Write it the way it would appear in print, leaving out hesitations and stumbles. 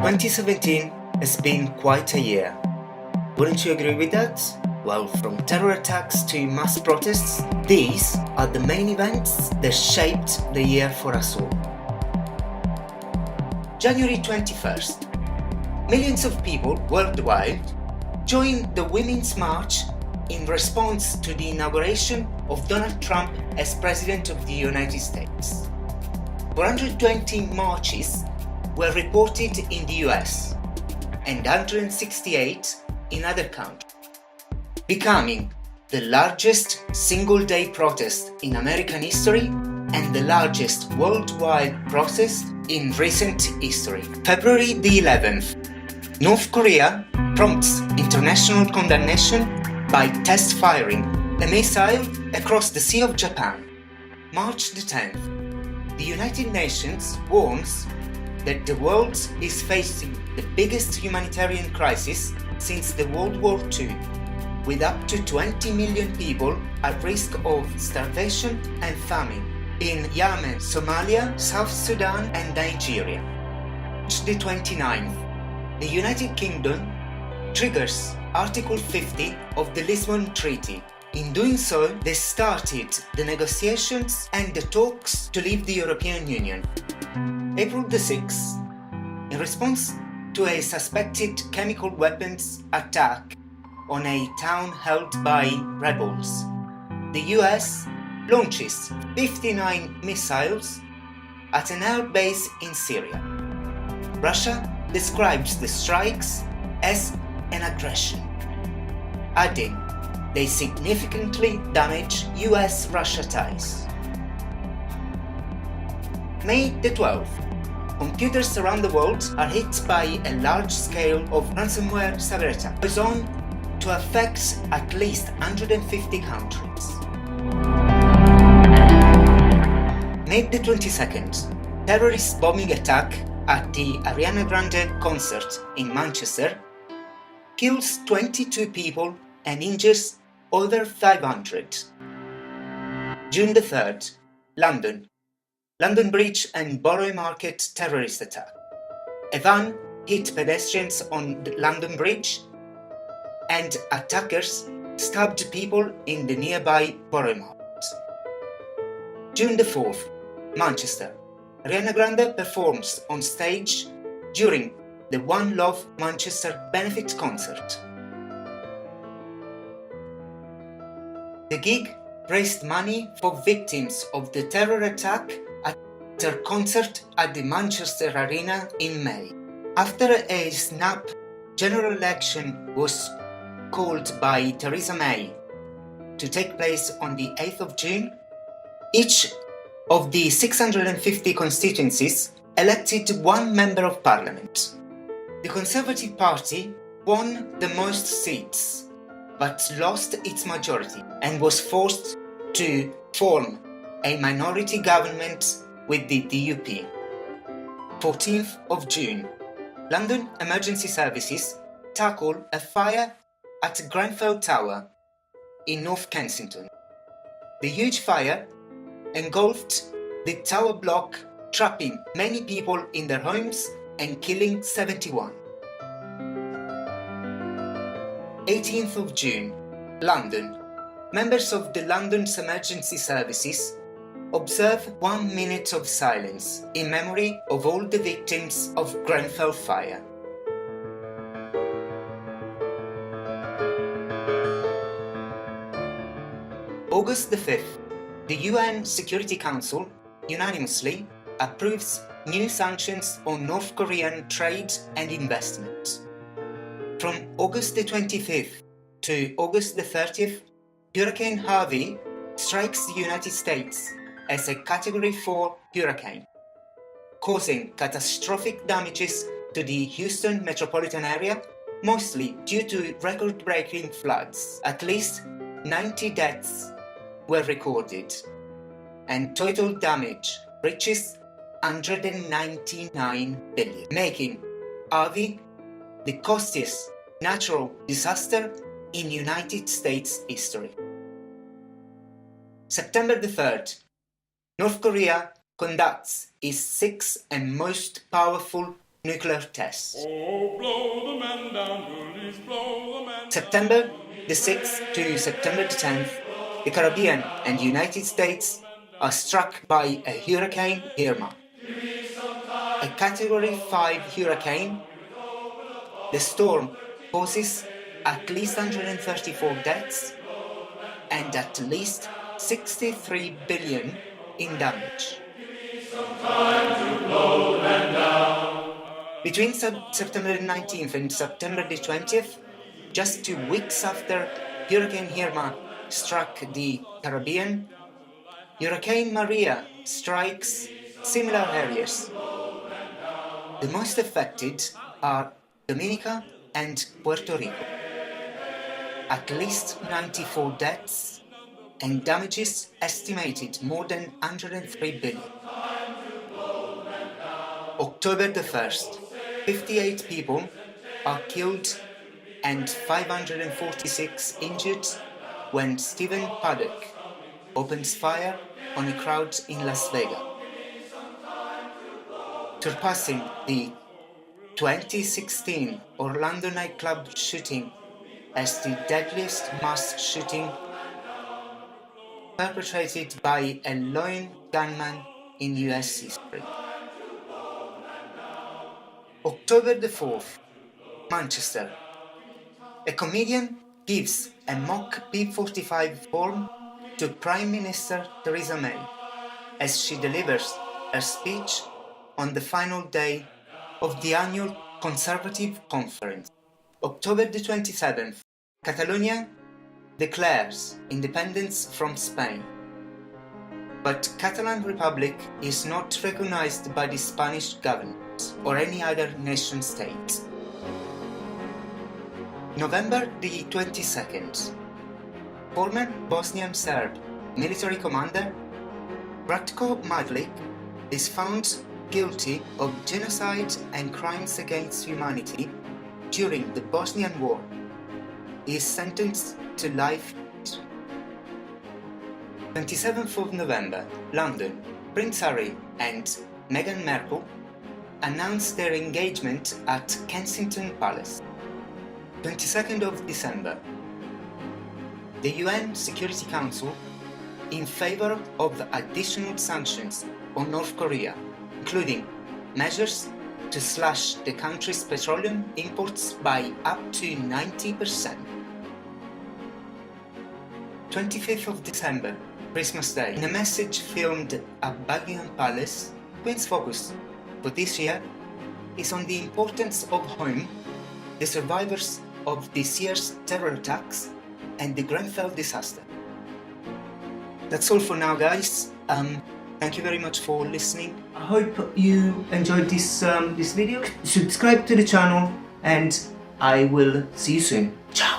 2017 has been quite a year. Wouldn't you agree with that? Well, from terror attacks to mass protests, these are the main events that shaped the year for us all. January 21st. Millions of people worldwide joined the Women's March in response to the inauguration of Donald Trump as President of the United States. 420 marches were reported in the US and 168 in other countries, becoming the largest single-day protest in American history and the largest worldwide protest in recent history. February the 11th, North Korea prompts international condemnation by test firing a missile across the Sea of Japan. March the 10th, the United Nations warns that the world is facing the biggest humanitarian crisis since the World War II, with up to 20 million people at risk of starvation and famine in Yemen, Somalia, South Sudan and Nigeria. March the 29th, the United Kingdom triggers Article 50 of the Lisbon Treaty. In doing so, they started the negotiations and the talks to leave the European Union. April the 6th, in response to a suspected chemical weapons attack on a town held by rebels, the US launches 59 missiles at an air base in Syria. Russia describes the strikes as an aggression, adding they significantly damage US-Russia ties. May the 12th, computers around the world are hit by a large scale of ransomware cyber attack. It goes on to affect at least 150 countries. May the 22nd, terrorist bombing attack at the Ariana Grande concert in Manchester kills 22 people and injures over 500. June the 3rd, London Bridge and Borough Market terrorist attack. A van hit pedestrians on the London Bridge and attackers stabbed people in the nearby Borough Market. June the 4th, Manchester. Ariana Grande performs on stage during the One Love Manchester benefit concert. The gig raised money for victims of the terror attack at her concert at the Manchester Arena in May. After a snap general election was called by Theresa May to take place on the 8th of June, each of the 650 constituencies elected one member of parliament. The Conservative Party won the most seats, but lost its majority and was forced to form a minority government with the DUP. 14th of June, London Emergency Services tackle a fire at Grenfell Tower in North Kensington. The huge fire engulfed the tower block, trapping many people in their homes and killing 71. 18th of June, London. Members of the London's emergency services observe 1 minute of silence in memory of all the victims of Grenfell fire. August the 5th, the UN Security Council unanimously approves new sanctions on North Korean trade and investment. From August the 25th to August the 30th, Hurricane Harvey strikes the United States as a Category 4 hurricane, causing catastrophic damages to the Houston metropolitan area, mostly due to record-breaking floods. At least 90 deaths were recorded, and total damage reaches $199 billion, making Harvey the costliest natural disaster in United States history. September the 3rd, North Korea conducts its sixth and most powerful nuclear tests. Oh, blow the man down, bullies, blow the man September the 6th to September the 10th, the Caribbean and United States are struck by a Hurricane Irma. A Category 5 hurricane, the storm causes at least 134 deaths and at least 63 billion in damage. Between September 19th and September the 20th, just 2 weeks after Hurricane Irma struck the Caribbean, Hurricane Maria strikes similar areas. The most affected are Dominica and Puerto Rico. At least 94 deaths and damages estimated more than 103 billion. October the 1st, 58 people are killed and 546 injured when Stephen Paddock opens fire on a crowd in Las Vegas, surpassing the 2016 Orlando nightclub shooting as the deadliest mass shooting perpetrated by a lone gunman in US history. October the 4th, Manchester. A comedian gives a mock P45 form to Prime Minister Theresa May as she delivers her speech on the final day of the annual Conservative Conference. October the 27th, Catalonia declares independence from Spain. But Catalan Republic is not recognized by the Spanish government or any other nation state. November the 22nd, former Bosnian Serb military commander Ratko Mladic is found guilty of genocide and crimes against humanity during the Bosnian War. He is sentenced to life. 27th of November, London. Prince Harry and Meghan Markle announced their engagement at Kensington Palace. 22nd of December, the UN Security Council in favor of additional sanctions on North Korea, including measures to slash the country's petroleum imports by up to 90%. 25th of December, Christmas Day. In a message filmed at Buckingham Palace, Queen's focus for this year is on the importance of home, the survivors of this year's terror attacks, and the Grenfell disaster. That's all for now, guys. Thank you very much for listening. I hope you enjoyed this video. Subscribe to the channel, and I will see you soon. Ciao!